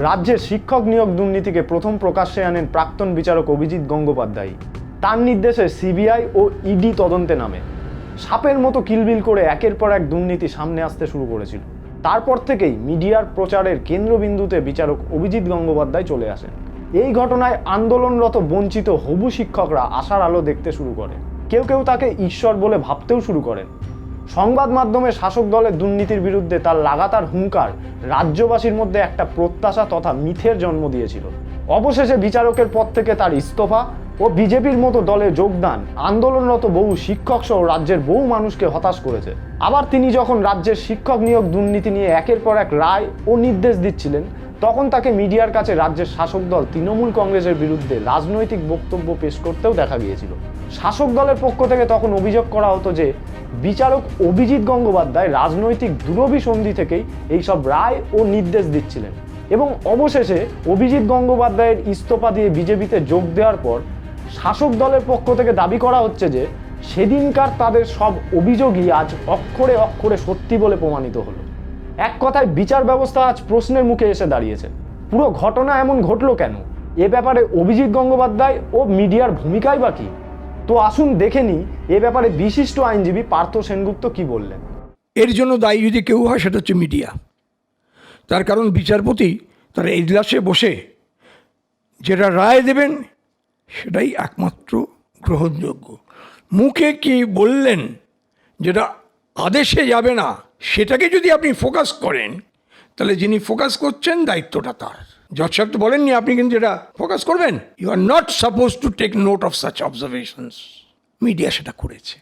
রাজ্যের শিক্ষক নিয়োগ দুর্নীতিকে প্রথম প্রকাশ্যে আনেন প্রাক্তন বিচারক অভিজিৎ গঙ্গোপাধ্যায়। তার নির্দেশে সিবিআই ও ইডি তদন্তে নামে। সাপের মতো কিলবিল করে একের পর এক দুর্নীতি সামনে আসতে শুরু করেছিল। তারপর থেকেই মিডিয়ার প্রচারের কেন্দ্রবিন্দুতে বিচারক অভিজিৎ গঙ্গোপাধ্যায় চলে আসেন। এই ঘটনায় আন্দোলনরত বঞ্চিত হবু শিক্ষকরা আশার আলো দেখতে শুরু করে। কেউ কেউ তাকে ঈশ্বর বলে ভাবতেও শুরু করেন। সংবাদ মাধ্যমে শাসক দলের দুর্নীতির বিরুদ্ধে তার লাগাতার হুঙ্কার রাজ্যবাসীর মধ্যে একটা প্রত্যাশা তথা মিথের জন্ম দিয়েছিল। অবশেষে বিচারকের পদ থেকে তার ইস্তফা ও বিজেপির মতো দলে যোগদান আন্দোলনরত বহু শিক্ষক সহ রাজ্যের বহু মানুষকে হতাশ করেছে। আবার তিনি যখন রাজ্যের শিক্ষক নিয়োগ দুর্নীতি নিয়ে একের পর এক রায় ও নির্দেশ দিচ্ছিলেন, তখন তাকে মিডিয়ার কাছে রাজ্যের শাসক দল তৃণমূল কংগ্রেসের বিরুদ্ধে রাজনৈতিক বক্তব্য পেশ করতেও দেখা গিয়েছিল। শাসক দলের পক্ষ থেকে তখন অভিযোগ করা হতো যে বিচারক অভিজিৎ গঙ্গোপাধ্যায় রাজনৈতিক দুরভিসন্ধি থেকেই এইসব রায় ও নির্দেশ দিচ্ছিলেন। এবং অবশেষে অভিজিৎ গঙ্গোপাধ্যায়ের ইস্তফা দিয়ে বিজেপিতে যোগ দেওয়ার পর শাসক দলের পক্ষ থেকে দাবি করা হচ্ছে যে সেদিনকার তাদের সব অভিযোগই আজ অক্ষরে অক্ষরে সত্যি বলে প্রমাণিত হলো। এক কথায় বিচার ব্যবস্থা আজ প্রশ্নের মুখে এসে দাঁড়িয়েছে। পুরো ঘটনা এমন ঘটলো কেন? এ ব্যাপারে অভিজিৎ গঙ্গোপাধ্যায় ও মিডিয়ার ভূমিকাই বা কী? তো আসুন দেখে নিই এ ব্যাপারে বিশিষ্ট আইনজীবী পার্থ সেনগুপ্ত কি বললেন। এর জন্য দায়ী যদি কেউ হয় সেটা হচ্ছে মিডিয়া। তার কারণ বিচারপতি তারা এজলাসে বসে যেটা রায় দেবেন সেটাই একমাত্র গ্রহণযোগ্য। মুখে কি বললেন যেটা আদেশে যাবে না, সেটাকে যদি আপনি ফোকাস করেন তাহলে যিনি ফোকাস করছেন দায়িত্বটা তার। জজ সাহেব তো বলেননি আপনি কিন্তু যেটা ফোকাস করবেন। You are not suppose to take note of such observations. Media সেটা করেছে।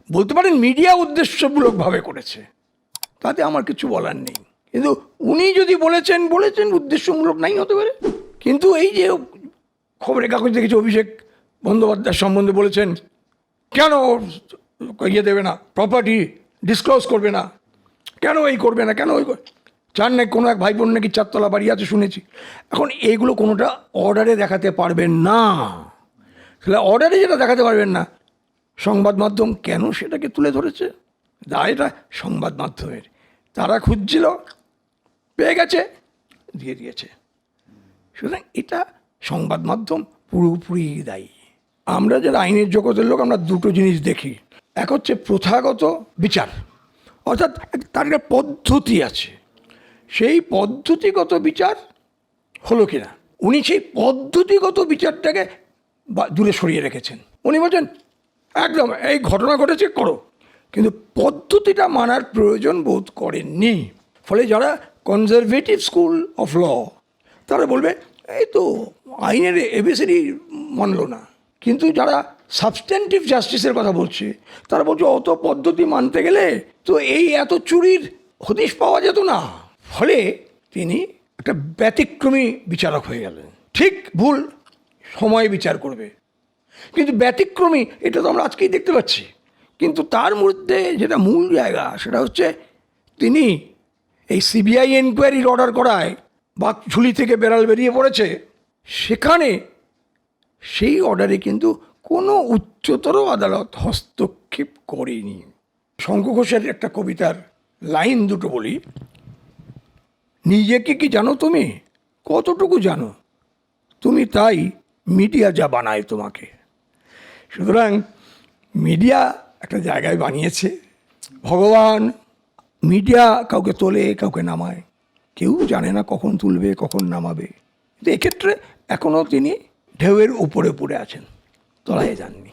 বলতে পারেন মিডিয়া উদ্দেশ্যমূলকভাবে করেছে, তাতে আমার কিছু বলার নেই। কিন্তু উনি যদি বলেছেন উদ্দেশ্যমূলক নাই হতে পারে। কিন্তু এই যে খবরের কাগজ দেখেছি অভিষেক বন্দ্যোপাধ্যায় সম্বন্ধে বলেছেন কেন দেবে না, প্রপার্টি ডিসক্লোজ করবে না, কেন এই করবে না, কেন ওই চার নাকি কোনো এক ভাইবোন নাকি 4 তলা বাড়ি আছে শুনেছি। এখন এইগুলো কোনোটা অর্ডারে দেখাতে পারবেন না। তাহলে অর্ডারে যেটা দেখাতে পারবেন না, সংবাদ মাধ্যম কেন সেটাকে তুলে ধরেছে? দায়টা সংবাদ মাধ্যমের। তারা খুঁজছিল, পেয়ে গেছে, দিয়ে দিয়েছে। সুতরাং এটা সংবাদ মাধ্যম পুরোপুরি দায়ী। আমরা যারা আইনের জগতের লোক আমরা দুটো জিনিস দেখি। এক হচ্ছে প্রথাগত বিচার, অর্থাৎ তার একটা পদ্ধতি আছে, সেই পদ্ধতিগত বিচার হলো কিনা। উনি সেই পদ্ধতিগত বিচারটাকে দূরে সরিয়ে রেখেছেন। উনি বলছেন একদম এই ঘটনা ঘটেছে করো, কিন্তু পদ্ধতিটা মানার প্রয়োজন বোধ করেননি। ফলে যারা কনজারভেটিভ স্কুল অফ ল তারা বলবে এই তো আইনের এবিসিডি মানল না। কিন্তু যারা সাবস্ট্যান্টিভ জাস্টিসের কথা বলছে তারা বলছে অত পদ্ধতি মানতে গেলে তো এই এত চুরির হদিশ পাওয়া যেত না। ফলে তিনি একটা ব্যতিক্রমী বিচারক হয়ে গেলেন। ঠিক ভুল সময় বিচার করবে, কিন্তু ব্যতিক্রমী এটা তো আমরা আজকেই দেখতে পাচ্ছি। কিন্তু তার মধ্যে যেটা মূল জায়গা সেটা হচ্ছে তিনি এই সিবিআই এনকোয়ারির অর্ডার করায় বা ঝুলি থেকে বেড়াল বেরিয়ে পড়েছে, সেখানে সেই অর্ডারে কিন্তু কোনো উচ্চতর আদালত হস্তক্ষেপ করেনি। শঙ্খ ঘোষের একটা কবিতার লাইন দুটো বলি। নিজেকে কি জানো তুমি, কতটুকু জানো তুমি, তাই মিডিয়া যা বানায় তোমাকে। সুতরাং মিডিয়া একটা জায়গায় বানিয়েছে ভগবান। মিডিয়া কাউকে তোলে কাউকে নামায়, কেউ জানে না কখন তুলবে কখন নামাবে। কিন্তু এক্ষেত্রে এখনও তিনি ঢেউয়ের উপরে পড়ে আছেন, তলায় যাননি।